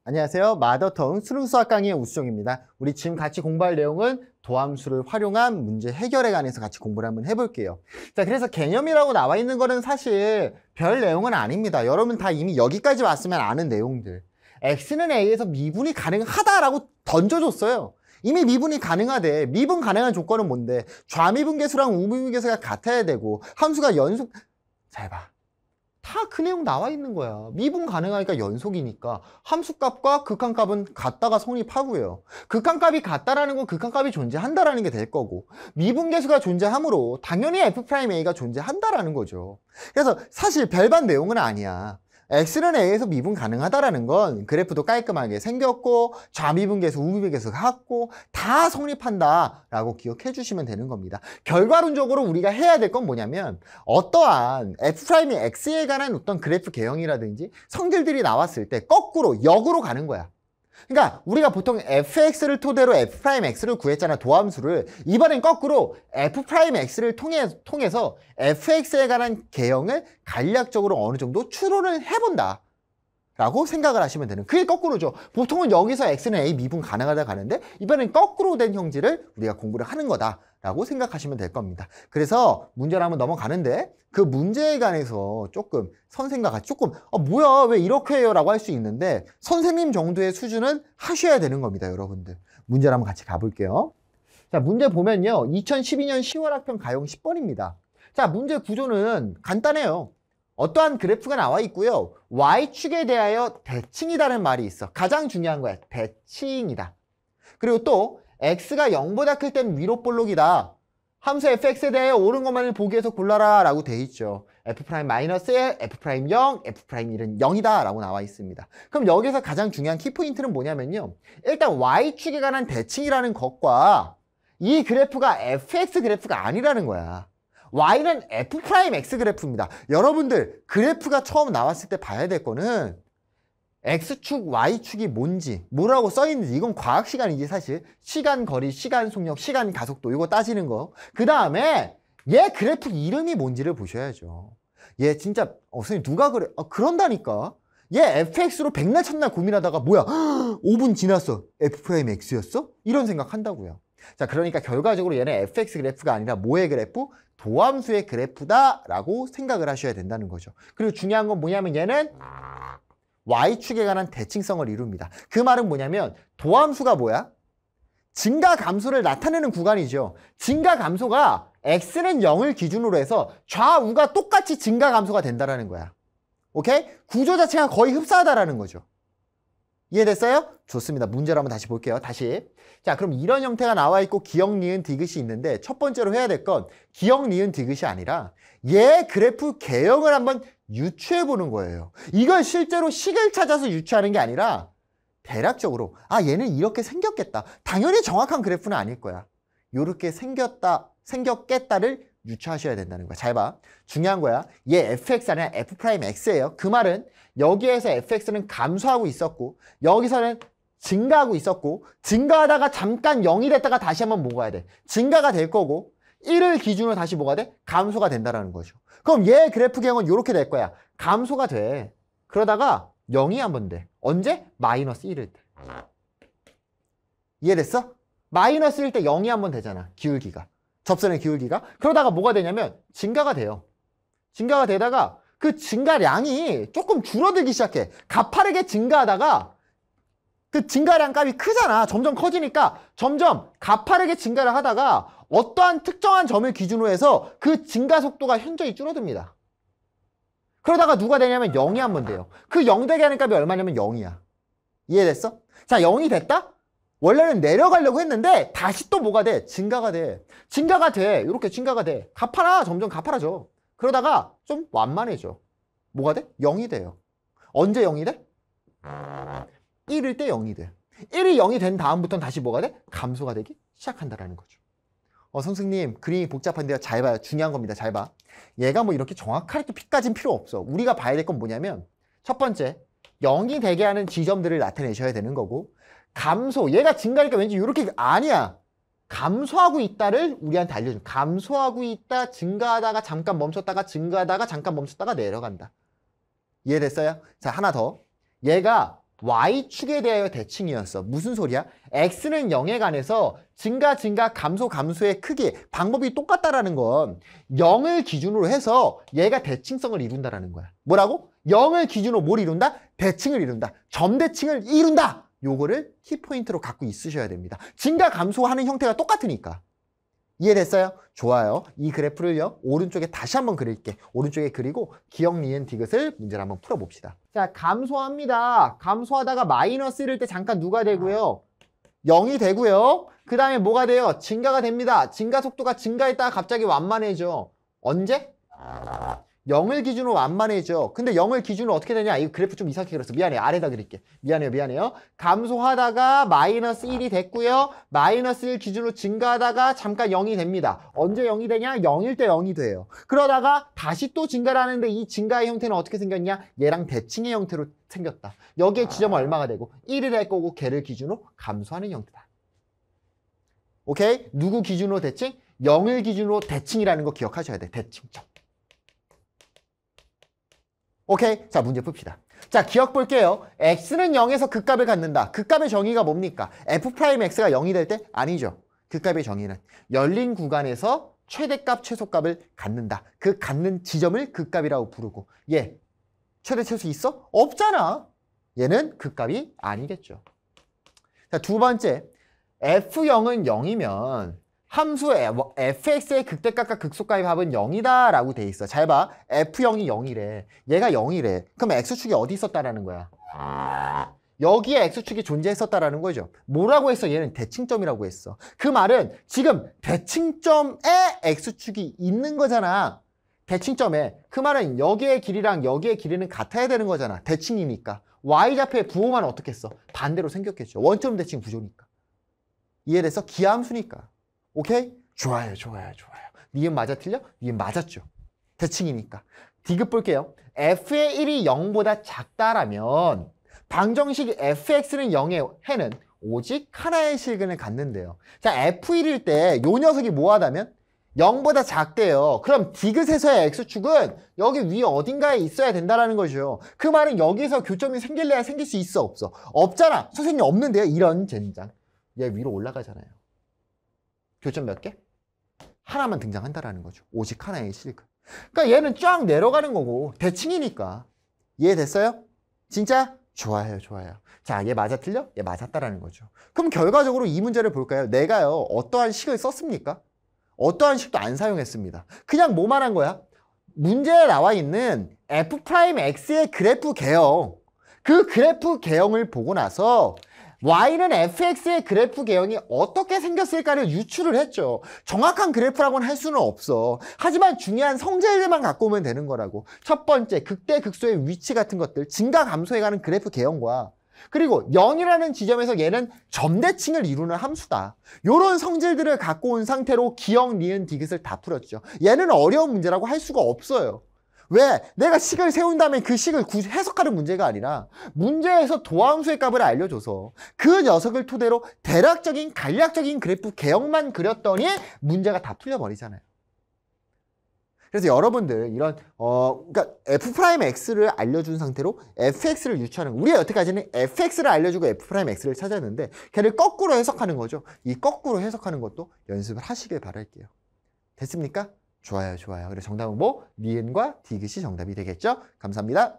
안녕하세요. 마더텅 수능수학 강의의 우수정입니다. 우리 지금 같이 공부할 내용은 도함수를 활용한 문제 해결에 관해서 같이 공부를 한번 해볼게요. 자, 그래서 개념이라고 나와 있는 거는 사실 별 내용은 아닙니다. 여러분 다 이미 여기까지 왔으면 아는 내용들. x는 a에서 미분이 가능하다라고 던져줬어요. 이미 미분이 가능하대. 미분 가능한 조건은 뭔데? 좌미분계수랑 우미분계수가 같아야 되고 함수가 연속... 잘 봐. 다 그 내용 나와 있는 거야. 미분 가능하니까 연속이니까 함수값과 극한값은 같다가 성립하고요. 극한값이 같다라는 건 극한값이 존재한다라는 게 될 거고, 미분계수가 존재하므로 당연히 f'a가 존재한다라는 거죠. 그래서 사실 별반 내용은 아니야. x는 a에서 미분 가능하다라는 건 그래프도 깔끔하게 생겼고 좌미분계수, 우미분계수가 같고 다 성립한다라고 기억해 주시면 되는 겁니다. 결과론적으로 우리가 해야 될 건 뭐냐면 어떠한 f'이 x에 관한 어떤 그래프 개형이라든지 성질들이 나왔을 때 거꾸로 역으로 가는 거야. 그러니까 우리가 보통 fx를 토대로 f'x를 구했잖아, 도함수를. 이번엔 거꾸로 f'x를 통해서 fx에 관한 개형을 간략적으로 어느 정도 추론을 해본다 라고 생각을 하시면 되는, 그게 거꾸로죠. 보통은 여기서 x는 a 미분 가능하다 가는데 이번엔 거꾸로 된 형질을 우리가 공부를 하는 거다 라고 생각하시면 될 겁니다. 그래서 문제를 한번 넘어가는데 그 문제에 관해서 조금 선생님과 같이 조금 뭐야 왜 이렇게 해요 라고 할 수 있는데 선생님 정도의 수준은 하셔야 되는 겁니다. 여러분들 문제를 한번 같이 가볼게요. 자, 문제 보면요, 2012년 10월 학평 가용 10번입니다. 자, 문제 구조는 간단해요. 어떠한 그래프가 나와 있고요, y축에 대하여 대칭이다라는 말이 있어. 가장 중요한 거야, 대칭이다. 그리고 또 x가 0보다 클 땐 위로 볼록이다. 함수 fx에 대해 옳은 것만을 보기 위해서 골라라 라고 돼 있죠. f'-1, f'0, f'1은 0이다 라고 나와 있습니다. 그럼 여기서 가장 중요한 키포인트는 뭐냐면요, 일단 y축에 관한 대칭이라는 것과 이 그래프가 fx 그래프가 아니라는 거야. y는 f'x 그래프입니다. 여러분들 그래프가 처음 나왔을 때 봐야 될 거는 x축, y축이 뭔지, 뭐라고 써있는지, 이건 과학 시간이지 사실. 시간, 거리, 시간, 속력, 시간, 가속도 이거 따지는 거. 그 다음에 얘 그래프 이름이 뭔지를 보셔야죠. 얘 진짜 선생님 누가 그래? 그런다니까. 얘 fx로 백날 첫날 고민하다가 뭐야 5분 지났어, f'x였어? 이런 생각한다고요. 자, 그러니까 결과적으로 얘는 fx 그래프가 아니라 뭐의 그래프? 도함수의 그래프다 라고 생각을 하셔야 된다는 거죠. 그리고 중요한 건 뭐냐면 얘는 y축에 관한 대칭성을 이룹니다. 그 말은 뭐냐면 도함수가 뭐야? 증가 감소를 나타내는 구간이죠. 증가 감소가 x는 0을 기준으로 해서 좌우가 똑같이 증가 감소가 된다는 거야. 오케이? 구조 자체가 거의 흡사하다라는 거죠. 이해됐어요? 좋습니다. 문제를 한번 다시 볼게요. 다시. 자, 그럼 이런 형태가 나와 있고 기역, 니은, 디귿이 있는데 첫 번째로 해야 될 건 기역, 니은, 디귿이 아니라 얘 그래프 개형을 한번 유추해 보는 거예요. 이걸 실제로 식을 찾아서 유추하는 게 아니라 대략적으로 얘는 이렇게 생겼겠다. 당연히 정확한 그래프는 아닐 거야. 이렇게 생겼겠다를 유추하셔야 된다는 거야. 잘 봐. 중요한 거야. 얘 fx 아니라 f'x예요. 그 말은 여기에서 fx는 감소하고 있었고 여기서는 증가하고 있었고 증가하다가 잠깐 0이 됐다가 다시 한번 뭐가 해야 돼? 증가가 될 거고 1을 기준으로 다시 뭐가 돼? 감소가 된다는 거죠. 그럼 얘 그래프 개형은 이렇게 될 거야. 감소가 돼. 그러다가 0이 한번 돼. 언제? 마이너스 1일 때. 이해됐어? 마이너스 1일 때 0이 한번 되잖아. 기울기가. 접선의 기울기가. 그러다가 뭐가 되냐면 증가가 돼요. 증가가 되다가 그 증가량이 조금 줄어들기 시작해. 가파르게 증가하다가 그 증가량 값이 크잖아. 점점 커지니까 점점 가파르게 증가를 하다가 어떠한 특정한 점을 기준으로 해서 그 증가 속도가 현저히 줄어듭니다. 그러다가 누가 되냐면 0이 한번 돼요. 그 0 되게 하는 값이 얼마냐면 0이야. 이해됐어? 자, 0이 됐다? 원래는 내려가려고 했는데 다시 또 뭐가 돼? 증가가 돼. 증가가 돼. 이렇게 증가가 돼. 점점 가파라져. 그러다가 좀 완만해져. 뭐가 돼? 0이 돼요. 언제 0이 돼? 1일 때 0이 돼. 1이 0이 된 다음부터는 다시 뭐가 돼? 감소가 되기 시작한다라는 거죠. 선생님 그림이 복잡한데요. 잘 봐요. 중요한 겁니다. 잘 봐. 얘가 뭐 이렇게 정확하게 P까지는 필요 없어. 우리가 봐야 될 건 뭐냐면 첫 번째 0이 되게 하는 지점들을 나타내셔야 되는 거고, 감소, 얘가 증가니까 왠지 이렇게 아니야. 감소하고 있다를 우리한테 알려줘. 감소하고 있다, 증가하다가 잠깐 멈췄다가 증가하다가 잠깐 멈췄다가 내려간다. 이해됐어요? 자, 하나 더. 얘가 y축에 대하여 대칭이었어. 무슨 소리야? x는 0에 관해서 증가, 감소, 감소의 크기, 방법이 똑같다라는 건 0을 기준으로 해서 얘가 대칭성을 이룬다라는 거야. 뭐라고? 0을 기준으로 뭘 이룬다? 대칭을 이룬다. 점대칭을 이룬다. 요거를 키포인트로 갖고 있으셔야 됩니다. 증가, 감소하는 형태가 똑같으니까. 이해됐어요? 좋아요. 이 그래프를요, 오른쪽에 다시 한번 그릴게. 오른쪽에 그리고 기억, 니은, 디귿을 문제를 한번 풀어봅시다. 자, 감소합니다. 감소하다가 마이너스 1일 때 잠깐 누가 되고요? 0이 되고요. 그 다음에 뭐가 돼요? 증가가 됩니다. 증가 속도가 증가했다가 갑자기 완만해져. 언제? 0을 기준으로 완만해져. 근데 0을 기준으로 어떻게 되냐? 이 그래프 좀 이상하게 그렸어. 미안해. 아래다 그릴게. 미안해요. 감소하다가 마이너스 1이 됐고요. 마이너스 1 기준으로 증가하다가 잠깐 0이 됩니다. 언제 0이 되냐? 0일 때 0이 돼요. 그러다가 다시 또 증가를 하는데 이 증가의 형태는 어떻게 생겼냐? 얘랑 대칭의 형태로 생겼다. 여기에 지점은 얼마가 되고 1이 될 거고 걔를 기준으로 감소하는 형태다. 오케이? 누구 기준으로 대칭? 0을 기준으로 대칭이라는 거 기억하셔야 돼. 대칭점. 오케이? 자, 문제 풉시다. 자, 기억 볼게요. x는 0에서 극값을 갖는다. 극값의 정의가 뭡니까? f'x가 0이 될 때? 아니죠. 극값의 정의는 열린 구간에서 최대값, 최소값을 갖는다. 그 갖는 지점을 극값이라고 부르고, 얘 최대, 최소 있어? 없잖아. 얘는 극값이 아니겠죠. 자, 두 번째, f0은 0이면 함수 fx의 극대값과 극소값의 합은 0이다 라고 돼 있어. 잘 봐. f0이 0이래. 얘가 0이래. 그럼 x축이 어디 있었다라는 거야? 여기에 x축이 존재했었다라는 거죠. 뭐라고 했어? 얘는 대칭점이라고 했어. 그 말은 지금 대칭점에 x축이 있는 거잖아. 대칭점에. 그 말은 여기의 길이랑 여기의 길이는 같아야 되는 거잖아. 대칭이니까. y좌표의 부호만 어떻게 했어? 반대로 생겼겠죠. 원점 대칭 구조니까. 이해돼서? 기하함수니까. 오케이? 좋아요. 니은 맞아 틀려? 니은 맞았죠. 대칭이니까. 디귿 볼게요. f의 1이 0보다 작다라면 방정식 fx는 0의 해는 오직 하나의 실근을 갖는데요. 자, f1일 때 요 녀석이 뭐하다면 0보다 작대요. 그럼 디귿에서의 x축은 여기 위에 어딘가에 있어야 된다는 거죠. 그 말은 여기서 교점이 생길래야 생길 수 있어? 없어? 없잖아. 선생님 없는데요? 이런 젠장. 얘 위로 올라가잖아요. 교점 몇 개? 하나만 등장한다라는 거죠. 오직 하나의 실근. 그러니까 얘는 쫙 내려가는 거고 대칭이니까. 이해됐어요? 진짜? 좋아요. 자, 얘 맞아 틀려? 얘 맞았다라는 거죠. 그럼 결과적으로 이 문제를 볼까요? 내가요, 어떠한 식을 썼습니까? 어떠한 식도 안 사용했습니다. 그냥 뭐만 한 거야? 문제에 나와 있는 f'x의 그래프 개형. 그 그래프 개형을 보고 나서 y는 fx의 그래프 개형이 어떻게 생겼을까를 유추를 했죠. 정확한 그래프라고는 할 수는 없어. 하지만 중요한 성질들만 갖고 오면 되는 거라고. 첫 번째, 극대, 극소의 위치 같은 것들, 증가, 감소해가는 그래프 개형과 그리고 0이라는 지점에서 얘는 점대칭을 이루는 함수다. 이런 성질들을 갖고 온 상태로 기억, 니은, 디귿을 다 풀었죠. 얘는 어려운 문제라고 할 수가 없어요. 왜? 내가 식을 세운 다음에 그 식을 해석하는 문제가 아니라 문제에서 도함수의 값을 알려줘서 그 녀석을 토대로 대략적인 간략적인 그래프 개형만 그렸더니 문제가 다 풀려버리잖아요. 그래서 여러분들 이런 그러니까 f'x를 알려준 상태로 fx를 유추하는 우리가 여태까지는 fx를 알려주고 f'x를 찾았는데 걔를 거꾸로 해석하는 거죠. 이 거꾸로 해석하는 것도 연습을 하시길 바랄게요. 됐습니까? 좋아요. 그래서 정답은 뭐? 니은과 디귿이 정답이 되겠죠? 감사합니다.